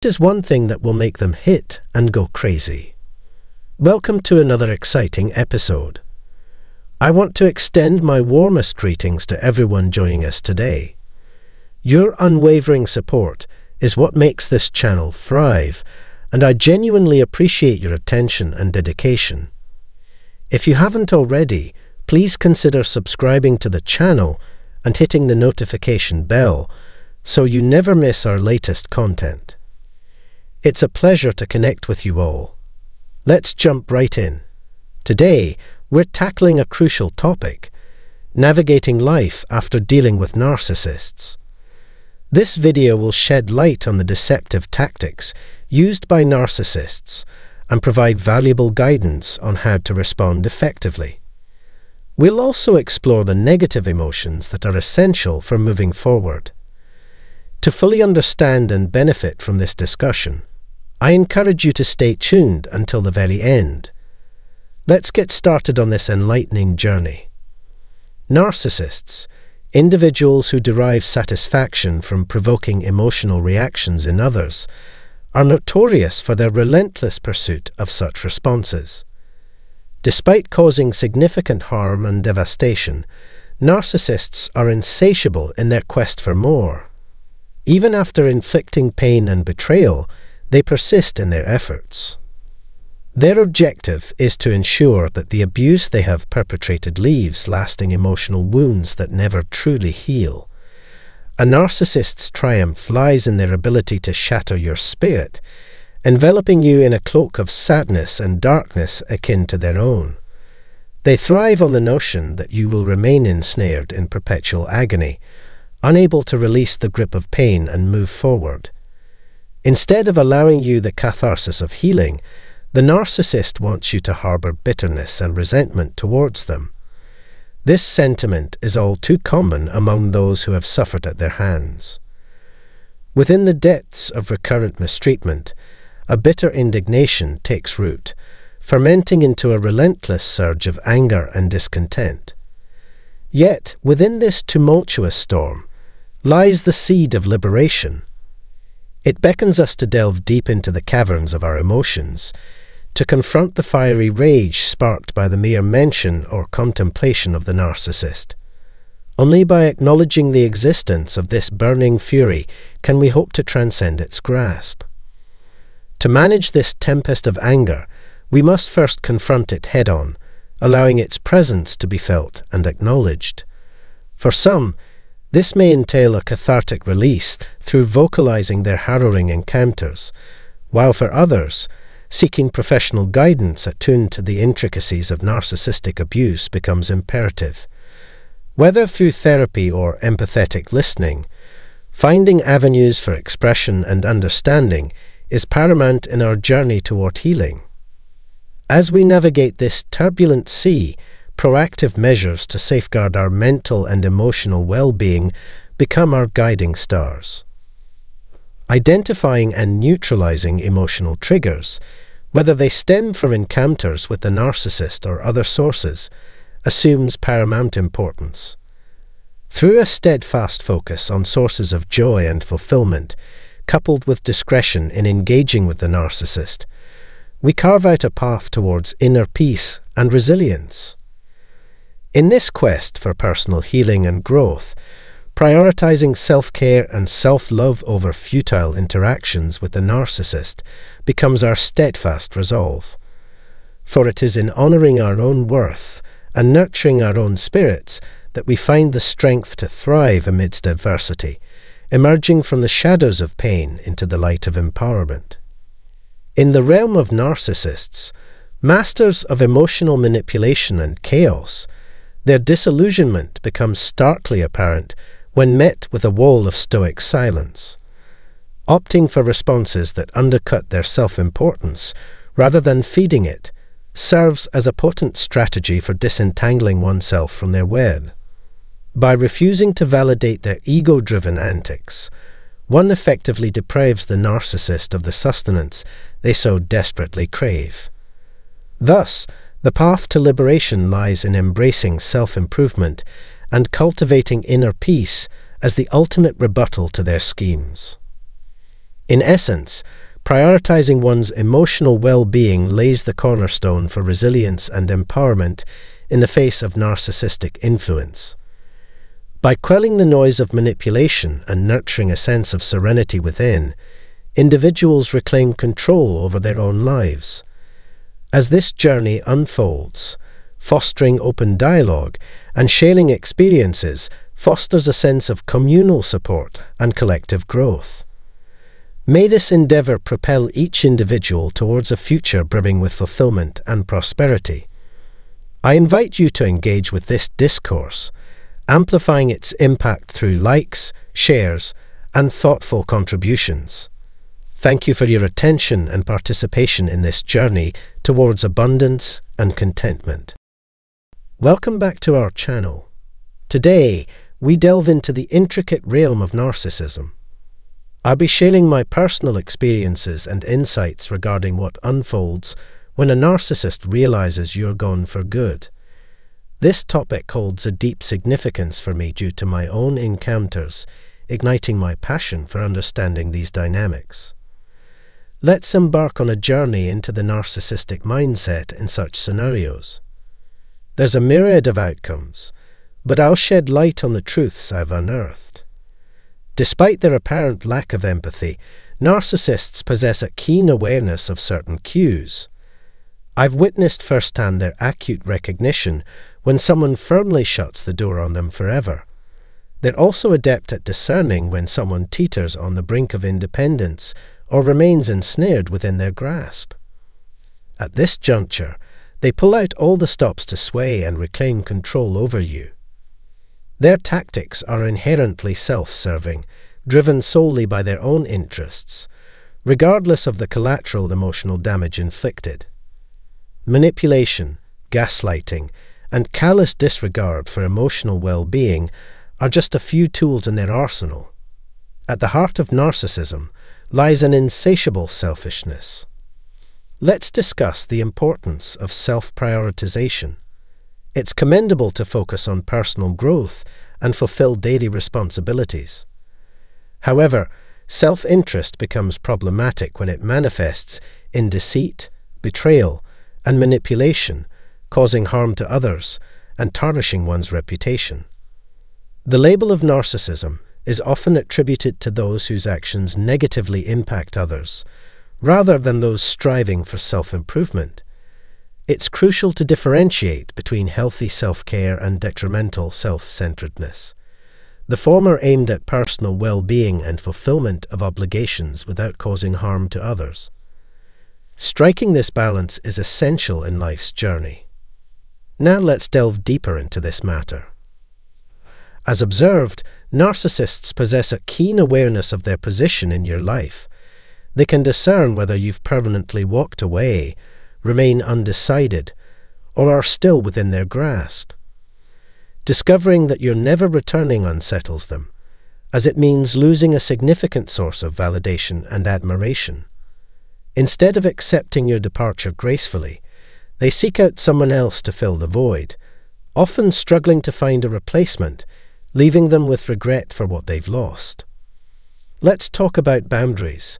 is one thing that will make them hit and go crazy. Welcome to another exciting episode. I want to extend my warmest greetings to everyone joining us today. Your unwavering support is what makes this channel thrive, and I genuinely appreciate your attention and dedication. If you haven't already, please consider subscribing to the channel and hitting the notification bell so you never miss our latest content. It's a pleasure to connect with you all. Let's jump right in. Today, we're tackling a crucial topic: navigating life after dealing with narcissists. This video will shed light on the deceptive tactics used by narcissists and provide valuable guidance on how to respond effectively. We'll also explore the negative emotions that are essential for moving forward. To fully understand and benefit from this discussion, I encourage you to stay tuned until the very end. Let's get started on this enlightening journey. Narcissists, individuals who derive satisfaction from provoking emotional reactions in others, are notorious for their relentless pursuit of such responses. Despite causing significant harm and devastation, narcissists are insatiable in their quest for more. Even after inflicting pain and betrayal, they persist in their efforts. Their objective is to ensure that the abuse they have perpetrated leaves lasting emotional wounds that never truly heal. A narcissist's triumph lies in their ability to shatter your spirit, enveloping you in a cloak of sadness and darkness akin to their own. They thrive on the notion that you will remain ensnared in perpetual agony, unable to release the grip of pain and move forward. Instead of allowing you the catharsis of healing, the narcissist wants you to harbor bitterness and resentment towards them. This sentiment is all too common among those who have suffered at their hands. Within the depths of recurrent mistreatment, a bitter indignation takes root, fermenting into a relentless surge of anger and discontent. Yet, within this tumultuous storm, lies the seed of liberation. It beckons us to delve deep into the caverns of our emotions, to confront the fiery rage sparked by the mere mention or contemplation of the narcissist. Only by acknowledging the existence of this burning fury can we hope to transcend its grasp. To manage this tempest of anger, we must first confront it head-on, allowing its presence to be felt and acknowledged. For some, this may entail a cathartic release through vocalizing their harrowing encounters, while for others, seeking professional guidance attuned to the intricacies of narcissistic abuse becomes imperative. Whether through therapy or empathetic listening, finding avenues for expression and understanding is paramount in our journey toward healing. As we navigate this turbulent sea, proactive measures to safeguard our mental and emotional well-being become our guiding stars. Identifying and neutralizing emotional triggers, whether they stem from encounters with the narcissist or other sources, assumes paramount importance. Through a steadfast focus on sources of joy and fulfillment, coupled with discretion in engaging with the narcissist, we carve out a path towards inner peace and resilience. In this quest for personal healing and growth, prioritizing self-care and self-love over futile interactions with the narcissist becomes our steadfast resolve. For it is in honoring our own worth and nurturing our own spirits that we find the strength to thrive amidst adversity, emerging from the shadows of pain into the light of empowerment. In the realm of narcissists, masters of emotional manipulation and chaos, their disillusionment becomes starkly apparent when met with a wall of stoic silence. Opting for responses that undercut their self-importance rather than feeding it serves as a potent strategy for disentangling oneself from their web. By refusing to validate their ego-driven antics, one effectively deprives the narcissist of the sustenance they so desperately crave. Thus, the path to liberation lies in embracing self-improvement and cultivating inner peace as the ultimate rebuttal to their schemes. In essence, prioritizing one's emotional well-being lays the cornerstone for resilience and empowerment in the face of narcissistic influence. By quelling the noise of manipulation and nurturing a sense of serenity within, individuals reclaim control over their own lives. As this journey unfolds, fostering open dialogue and sharing experiences fosters a sense of communal support and collective growth. May this endeavor propel each individual towards a future brimming with fulfillment and prosperity. I invite you to engage with this discourse, amplifying its impact through likes, shares, and thoughtful contributions. Thank you for your attention and participation in this journey towards abundance and contentment. Welcome back to our channel. Today, we delve into the intricate realm of narcissism. I'll be sharing my personal experiences and insights regarding what unfolds when a narcissist realizes you're gone for good. This topic holds a deep significance for me due to my own encounters, igniting my passion for understanding these dynamics. Let's embark on a journey into the narcissistic mindset in such scenarios. There's a myriad of outcomes, but I'll shed light on the truths I've unearthed. Despite their apparent lack of empathy, narcissists possess a keen awareness of certain cues. I've witnessed firsthand their acute recognition when someone firmly shuts the door on them forever. They're also adept at discerning when someone teeters on the brink of independence or remains ensnared within their grasp. At this juncture, they pull out all the stops to sway and reclaim control over you. Their tactics are inherently self-serving, driven solely by their own interests, regardless of the collateral emotional damage inflicted. Manipulation, gaslighting, and callous disregard for emotional well-being are just a few tools in their arsenal. At the heart of narcissism lies an insatiable selfishness. Let's discuss the importance of self-prioritization. It's commendable to focus on personal growth and fulfill daily responsibilities. However, self-interest becomes problematic when it manifests in deceit, betrayal, and manipulation, causing harm to others and tarnishing one's reputation. The label of narcissism is often attributed to those whose actions negatively impact others, rather than those striving for self-improvement. It's crucial to differentiate between healthy self-care and detrimental self-centeredness. The former aimed at personal well-being and fulfillment of obligations without causing harm to others. Striking this balance is essential in life's journey. Now let's delve deeper into this matter. As observed, narcissists possess a keen awareness of their position in your life. They can discern whether you've permanently walked away, remain undecided, or are still within their grasp. Discovering that you're never returning unsettles them, as it means losing a significant source of validation and admiration. Instead of accepting your departure gracefully, they seek out someone else to fill the void, often struggling to find a replacement, leaving them with regret for what they've lost. Let's talk about boundaries,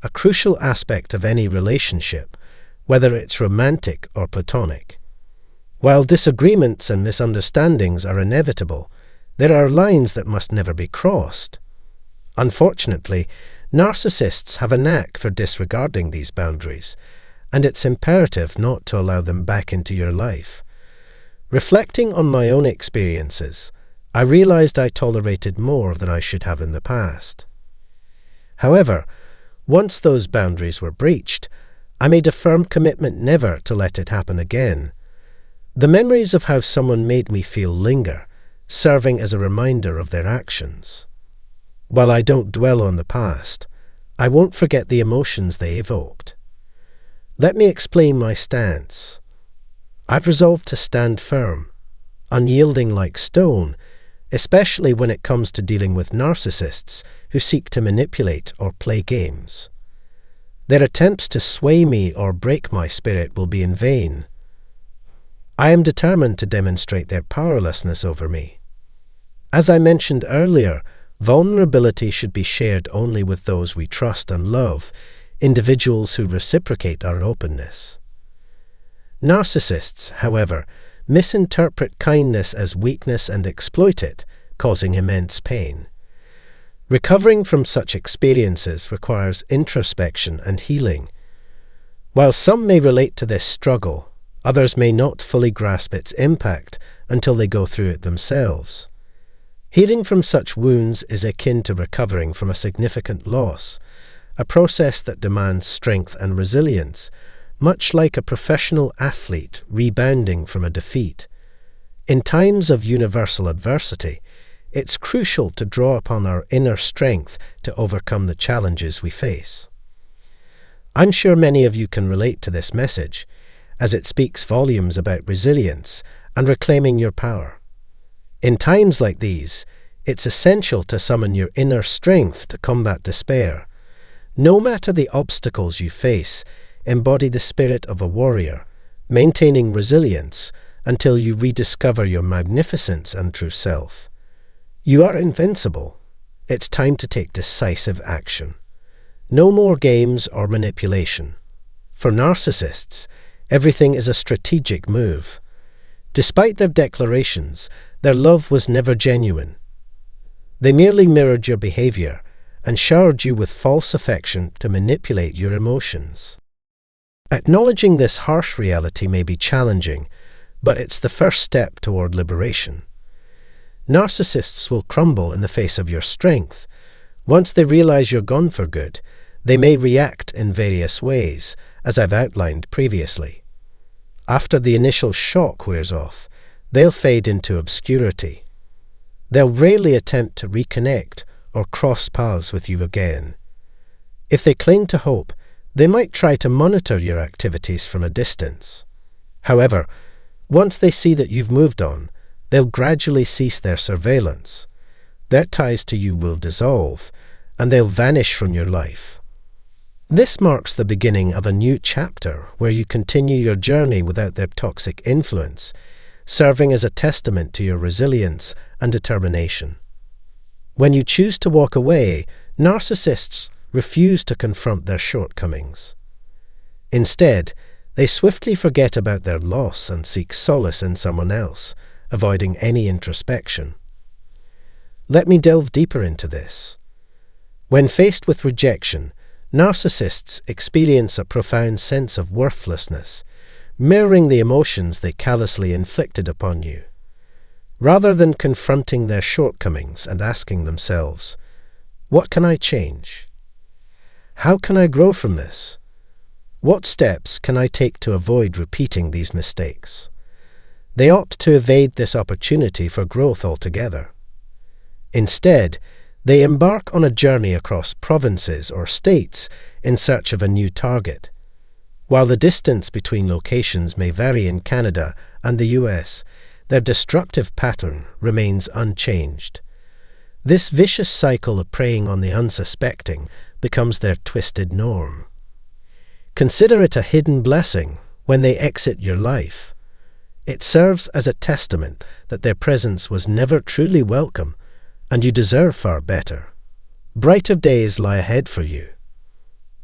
a crucial aspect of any relationship, whether it's romantic or platonic. While disagreements and misunderstandings are inevitable, there are lines that must never be crossed. Unfortunately, narcissists have a knack for disregarding these boundaries, and it's imperative not to allow them back into your life. Reflecting on my own experiences, I realized I tolerated more than I should have in the past. However, once those boundaries were breached, I made a firm commitment never to let it happen again. The memories of how someone made me feel linger, serving as a reminder of their actions. While I don't dwell on the past, I won't forget the emotions they evoked. Let me explain my stance. I've resolved to stand firm, unyielding like stone, especially when it comes to dealing with narcissists who seek to manipulate or play games. Their attempts to sway me or break my spirit will be in vain. I am determined to demonstrate their powerlessness over me. As I mentioned earlier, Vulnerability should be shared only with those we trust and love, individuals who reciprocate our openness. Narcissists, however, misinterpret kindness as weakness and exploit it, causing immense pain. Recovering from such experiences requires introspection and healing. While some may relate to this struggle, others may not fully grasp its impact until they go through it themselves. Healing from such wounds is akin to recovering from a significant loss, a process that demands strength and resilience, much like a professional athlete rebounding from a defeat. In times of universal adversity, it's crucial to draw upon our inner strength to overcome the challenges we face. I'm sure many of you can relate to this message, as it speaks volumes about resilience and reclaiming your power. In times like these, it's essential to summon your inner strength to combat despair. No matter the obstacles you face, embody the spirit of a warrior, maintaining resilience until you rediscover your magnificence and true self. You are invincible. It's time to take decisive action. No more games or manipulation. For narcissists, everything is a strategic move. Despite their declarations, their love was never genuine. They merely mirrored your behavior and showered you with false affection to manipulate your emotions. Acknowledging this harsh reality may be challenging, but it's the first step toward liberation. Narcissists will crumble in the face of your strength. Once they realize you're gone for good, they may react in various ways, as I've outlined previously. After the initial shock wears off, they'll fade into obscurity. They'll rarely attempt to reconnect or cross paths with you again. If they cling to hope, they might try to monitor your activities from a distance. However, once they see that you've moved on, they'll gradually cease their surveillance. Their ties to you will dissolve, and they'll vanish from your life. This marks the beginning of a new chapter where you continue your journey without their toxic influence, serving as a testament to your resilience and determination. When you choose to walk away, narcissists refuse to confront their shortcomings. Instead, they swiftly forget about their loss and seek solace in someone else, avoiding any introspection. Let me delve deeper into this. When faced with rejection, narcissists experience a profound sense of worthlessness, mirroring the emotions they callously inflicted upon you. Rather than confronting their shortcomings and asking themselves, "What can I change? How can I grow from this? What steps can I take to avoid repeating these mistakes?" They opt to evade this opportunity for growth altogether. Instead, they embark on a journey across provinces or states in search of a new target. While the distance between locations may vary in Canada and the US, their destructive pattern remains unchanged. This vicious cycle of preying on the unsuspecting becomes their twisted norm. Consider it a hidden blessing when they exit your life. It serves as a testament that their presence was never truly welcome, and you deserve far better. Brighter days lie ahead for you.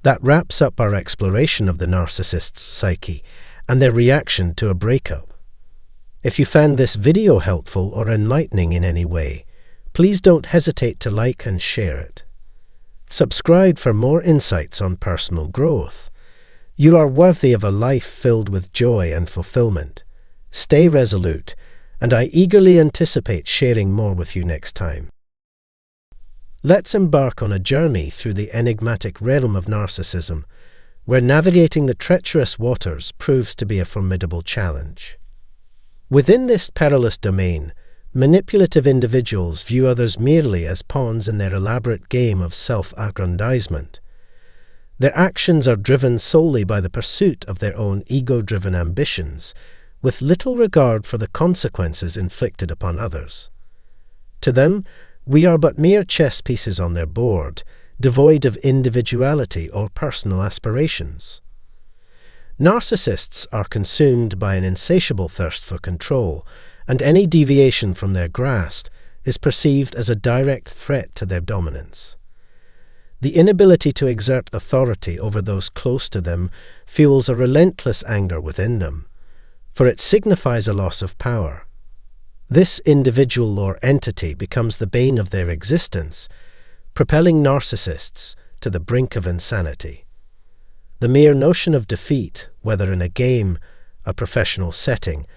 That wraps up our exploration of the narcissist's psyche and their reaction to a breakup. If you found this video helpful or enlightening in any way, please don't hesitate to like and share it. Subscribe for more insights on personal growth. You are worthy of a life filled with joy and fulfillment. Stay resolute, and I eagerly anticipate sharing more with you next time. Let's embark on a journey through the enigmatic realm of narcissism, where navigating the treacherous waters proves to be a formidable challenge. Within this perilous domain, manipulative individuals view others merely as pawns in their elaborate game of self-aggrandizement. Their actions are driven solely by the pursuit of their own ego-driven ambitions, with little regard for the consequences inflicted upon others. To them, we are but mere chess pieces on their board, devoid of individuality or personal aspirations. Narcissists are consumed by an insatiable thirst for control, and any deviation from their grasp is perceived as a direct threat to their dominance. The inability to exert authority over those close to them fuels a relentless anger within them, for it signifies a loss of power. This individual or entity becomes the bane of their existence, propelling narcissists to the brink of insanity. The mere notion of defeat, whether in a game, a professional setting,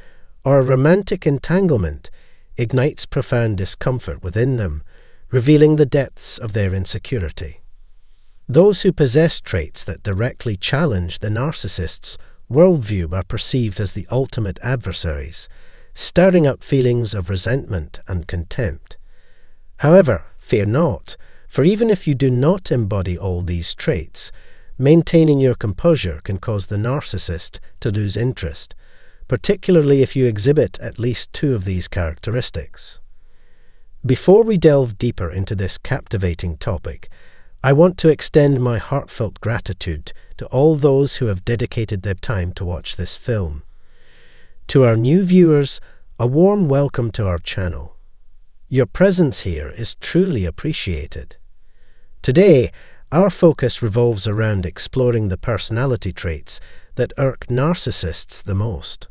or a romantic entanglement, ignites profound discomfort within them, revealing the depths of their insecurity. Those who possess traits that directly challenge the narcissist's worldview are perceived as the ultimate adversaries, stirring up feelings of resentment and contempt. However, fear not, for even if you do not embody all these traits, maintaining your composure can cause the narcissist to lose interest, particularly if you exhibit at least 2 of these characteristics. Before we delve deeper into this captivating topic, I want to extend my heartfelt gratitude to all those who have dedicated their time to watch this film. To our new viewers, a warm welcome to our channel. Your presence here is truly appreciated. Today, our focus revolves around exploring the personality traits that irk narcissists the most.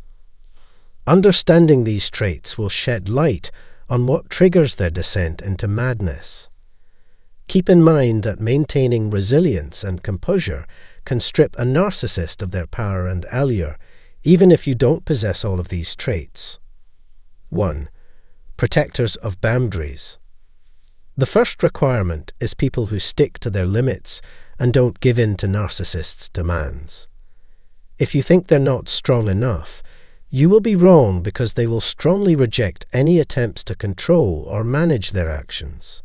Understanding these traits will shed light on what triggers their descent into madness. Keep in mind that maintaining resilience and composure can strip a narcissist of their power and allure, even if you don't possess all of these traits. 1. Protectors of boundaries. The first requirement is people who stick to their limits and don't give in to narcissists' demands. If you think they're not strong enough, you will be wrong, because they will strongly reject any attempts to control or manage their actions.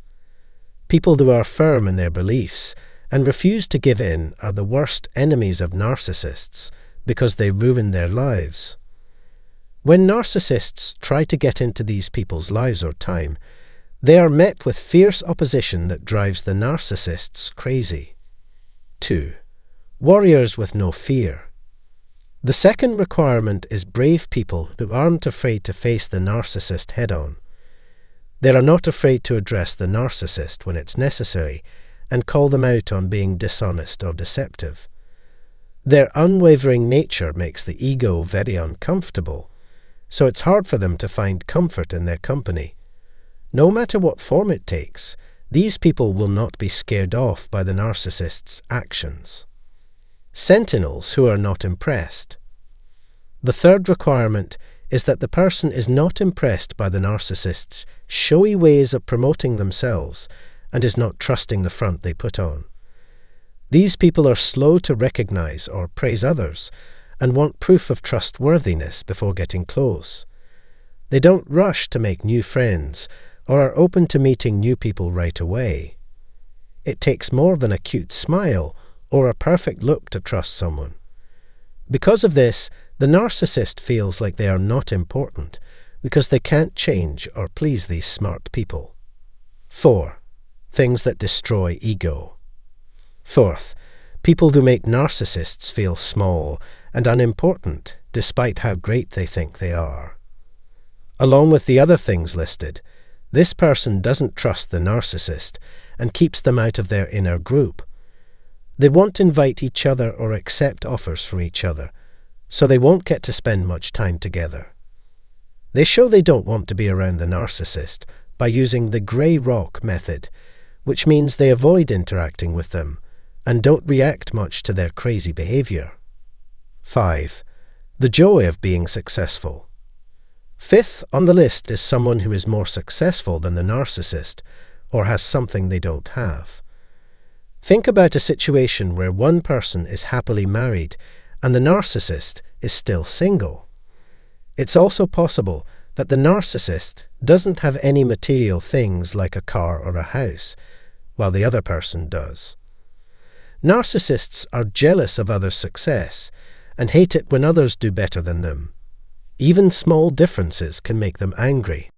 People who are firm in their beliefs and refuse to give in are the worst enemies of narcissists, because they ruin their lives. When narcissists try to get into these people's lives or time, they are met with fierce opposition that drives the narcissists crazy. 2. Warriors with no fear. The second requirement is brave people who aren't afraid to face the narcissist head-on. They are not afraid to address the narcissist when it's necessary and call them out on being dishonest or deceptive. Their unwavering nature makes the ego very uncomfortable, so it's hard for them to find comfort in their company. No matter what form it takes, these people will not be scared off by the narcissist's actions. Sentinels who are not impressed. The third requirement is that the person is not impressed by the narcissist's showy ways of promoting themselves and is not trusting the front they put on. These people are slow to recognize or praise others and want proof of trustworthiness before getting close. They don't rush to make new friends or are open to meeting new people right away. It takes more than a cute smile or a perfect look to trust someone. Because of this, the narcissist feels like they are not important because they can't change or please these smart people. 4. Things that destroy ego. Fourth, people who make narcissists feel small and unimportant despite how great they think they are. Along with the other things listed, this person doesn't trust the narcissist and keeps them out of their inner group. They won't invite each other or accept offers from each other, so they won't get to spend much time together. They show they don't want to be around the narcissist by using the grey rock method, which means they avoid interacting with them and don't react much to their crazy behavior. 5. The joy of being successful. Fifth on the list is someone who is more successful than the narcissist or has something they don't have. Think about a situation where one person is happily married and the narcissist is still single. It's also possible that the narcissist doesn't have any material things like a car or a house, while the other person does. Narcissists are jealous of others' success and hate it when others do better than them. Even small differences can make them angry.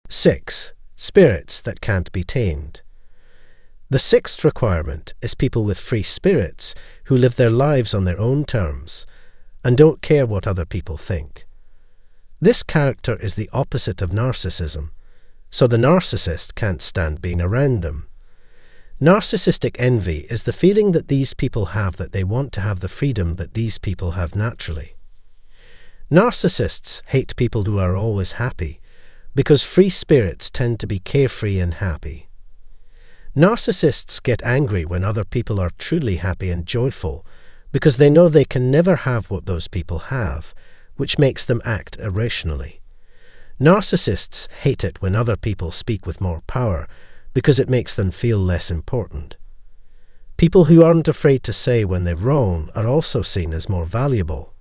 6. Spirits that can't be tamed. The sixth requirement is people with free spirits who live their lives on their own terms and don't care what other people think. This character is the opposite of narcissism, so the narcissist can't stand being around them. Narcissistic envy is the feeling that these people have that they want to have the freedom that these people have naturally. Narcissists hate people who are always happy, because free spirits tend to be carefree and happy. Narcissists get angry when other people are truly happy and joyful, because they know they can never have what those people have, which makes them act irrationally. Narcissists hate it when other people speak with more power, because it makes them feel less important. People who aren't afraid to say when they're wrong are also seen as more valuable.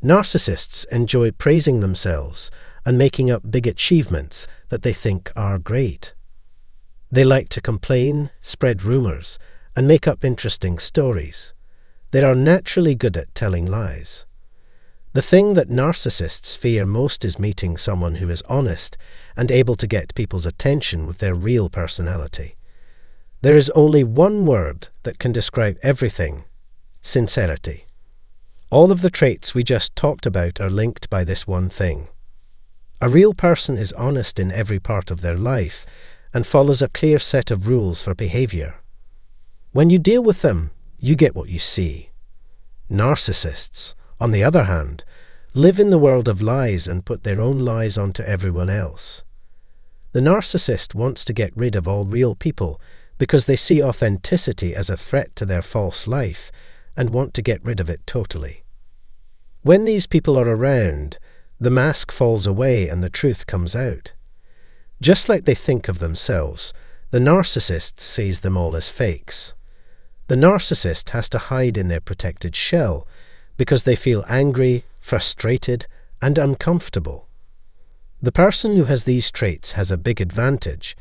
Narcissists enjoy praising themselves and making up big achievements that they think are great. They like to complain, spread rumors, and make up interesting stories. They are naturally good at telling lies. The thing that narcissists fear most is meeting someone who is honest and able to get people's attention with their real personality. There is only one word that can describe everything: sincerity. All of the traits we just talked about are linked by this one thing. A real person is honest in every part of their life and follows a clear set of rules for behavior. When you deal with them, you get what you see. Narcissists, on the other hand, live in the world of lies and put their own lies onto everyone else. The narcissist wants to get rid of all real people because they see authenticity as a threat to their false life and want to get rid of it totally. When these people are around, the mask falls away and the truth comes out. Just like they think of themselves, the narcissist sees them all as fakes. The narcissist has to hide in their protected shell because they feel angry, frustrated, and uncomfortable. The person who has these traits has a big advantage.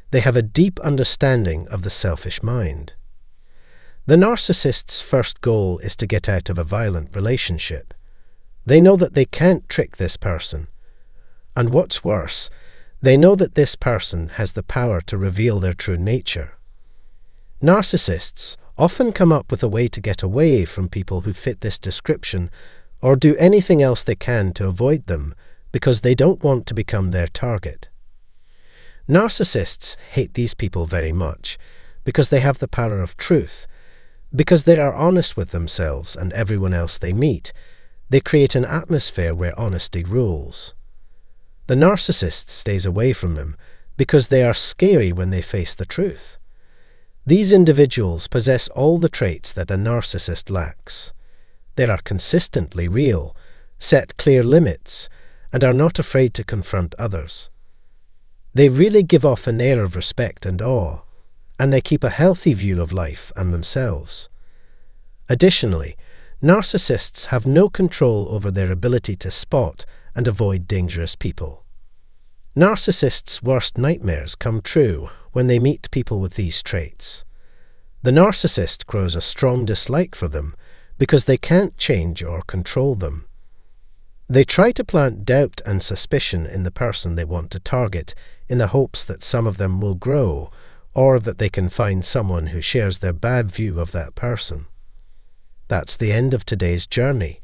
They have a deep understanding of the selfish mind. The narcissist's first goal is to get out of a violent relationship. They know that they can't trick this person. And what's worse, they know that this person has the power to reveal their true nature. Narcissists often come up with a way to get away from people who fit this description or do anything else they can to avoid them because they don't want to become their target. Narcissists hate these people very much because they have the power of truth. Because they are honest with themselves and everyone else they meet, they create an atmosphere where honesty rules. The narcissist stays away from them because they are scary when they face the truth. These individuals possess all the traits that a narcissist lacks. They are consistently real, set clear limits, and are not afraid to confront others. They really give off an air of respect and awe, and they keep a healthy view of life and themselves. Additionally, narcissists have no control over their ability to spot and avoid dangerous people. Narcissists' worst nightmares come true when they meet people with these traits. The narcissist grows a strong dislike for them because they can't change or control them. They try to plant doubt and suspicion in the person they want to target in the hopes that some of them will grow or that they can find someone who shares their bad view of that person. That's the end of today's journey.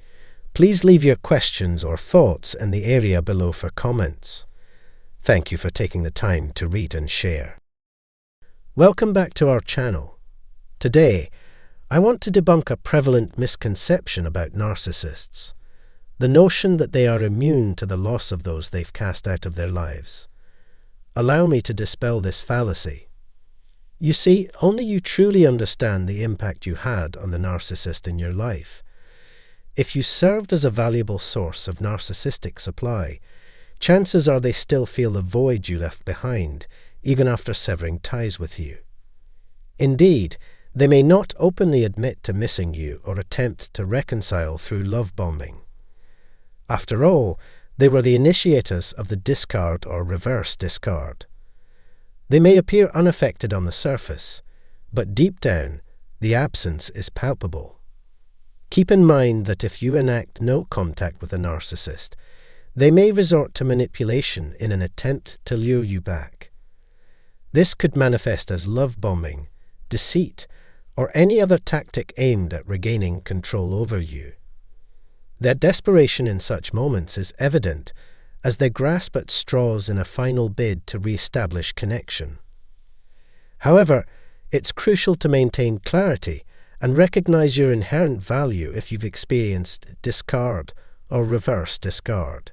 Please leave your questions or thoughts in the area below for comments. Thank you for taking the time to read and share. Welcome back to our channel. Today, I want to debunk a prevalent misconception about narcissists, the notion that they are immune to the loss of those they've cast out of their lives. Allow me to dispel this fallacy. You see, only you truly understand the impact you had on the narcissist in your life. If you served as a valuable source of narcissistic supply, chances are they still feel the void you left behind, even after severing ties with you. Indeed, they may not openly admit to missing you or attempt to reconcile through love bombing. After all, they were the initiators of the discard or reverse discard. They may appear unaffected on the surface, but deep down, the absence is palpable. Keep in mind that if you enact no contact with a narcissist, they may resort to manipulation in an attempt to lure you back. This could manifest as love bombing, deceit, or any other tactic aimed at regaining control over you. Their desperation in such moments is evident, as they grasp at straws in a final bid to re-establish connection. However, it's crucial to maintain clarity and recognize your inherent value if you've experienced discard or reverse discard.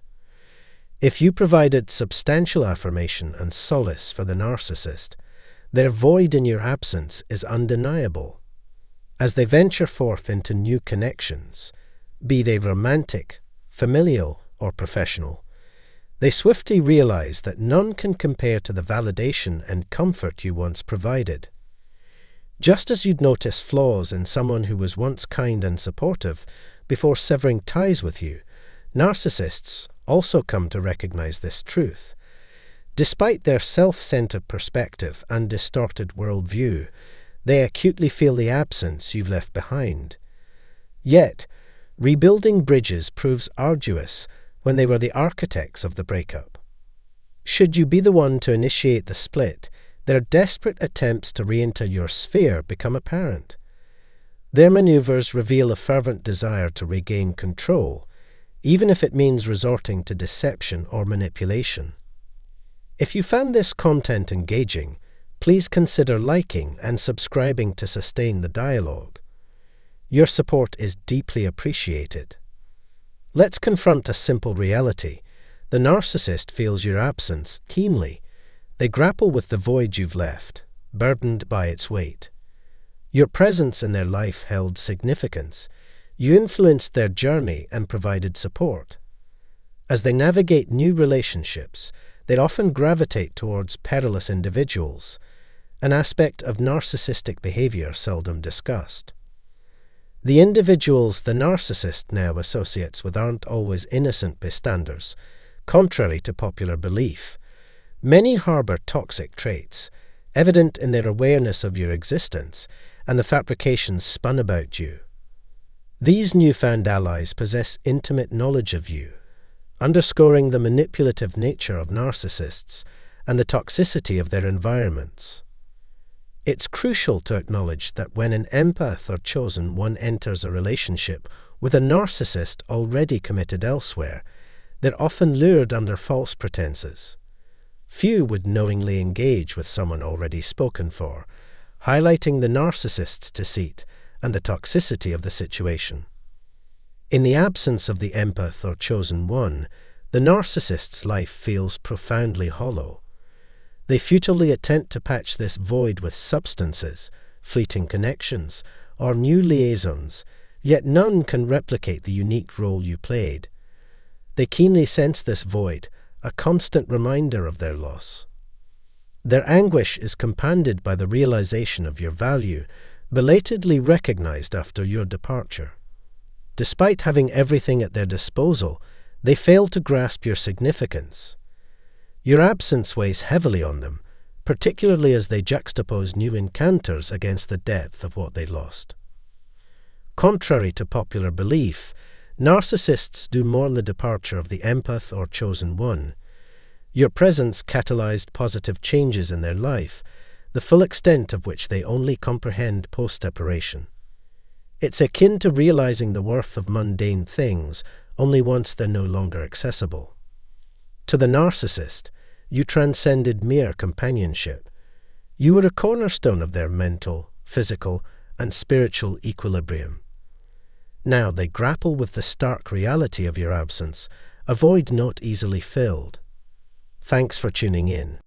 If you provided substantial affirmation and solace for the narcissist, their void in your absence is undeniable. As they venture forth into new connections, be they romantic, familial, or professional, they swiftly realize that none can compare to the validation and comfort you once provided. Just as you'd notice flaws in someone who was once kind and supportive before severing ties with you, narcissists also come to recognize this truth. Despite their self-centered perspective and distorted worldview, they acutely feel the absence you've left behind. Yet, rebuilding bridges proves arduous when they were the architects of the breakup. Should you be the one to initiate the split, their desperate attempts to re-enter your sphere become apparent. Their maneuvers reveal a fervent desire to regain control, even if it means resorting to deception or manipulation. If you found this content engaging, please consider liking and subscribing to sustain the dialogue. Your support is deeply appreciated. Let's confront a simple reality. The narcissist feels your absence keenly. They grapple with the void you've left, burdened by its weight. Your presence in their life held significance. You influenced their journey and provided support. As they navigate new relationships, they often gravitate towards perilous individuals, an aspect of narcissistic behavior seldom discussed. The individuals the narcissist now associates with aren't always innocent bystanders. Contrary to popular belief, many harbor toxic traits, evident in their awareness of your existence and the fabrications spun about you. These newfound allies possess intimate knowledge of you, underscoring the manipulative nature of narcissists and the toxicity of their environments. It's crucial to acknowledge that when an empath or chosen one enters a relationship with a narcissist already committed elsewhere, they're often lured under false pretenses. Few would knowingly engage with someone already spoken for, highlighting the narcissist's deceit and the toxicity of the situation. In the absence of the empath or chosen one, the narcissist's life feels profoundly hollow. They futilely attempt to patch this void with substances, fleeting connections, or new liaisons, yet none can replicate the unique role you played. They keenly sense this void, a constant reminder of their loss. Their anguish is compounded by the realization of your value, belatedly recognized after your departure. Despite having everything at their disposal, they fail to grasp your significance. Your absence weighs heavily on them, particularly as they juxtapose new encounters against the depth of what they lost. Contrary to popular belief, narcissists do mourn the departure of the empath or chosen one. Your presence catalyzed positive changes in their life, the full extent of which they only comprehend post-separation. It's akin to realizing the worth of mundane things only once they're no longer accessible. To the narcissist, you transcended mere companionship. You were a cornerstone of their mental, physical, and spiritual equilibrium. Now they grapple with the stark reality of your absence, a void not easily filled. Thanks for tuning in.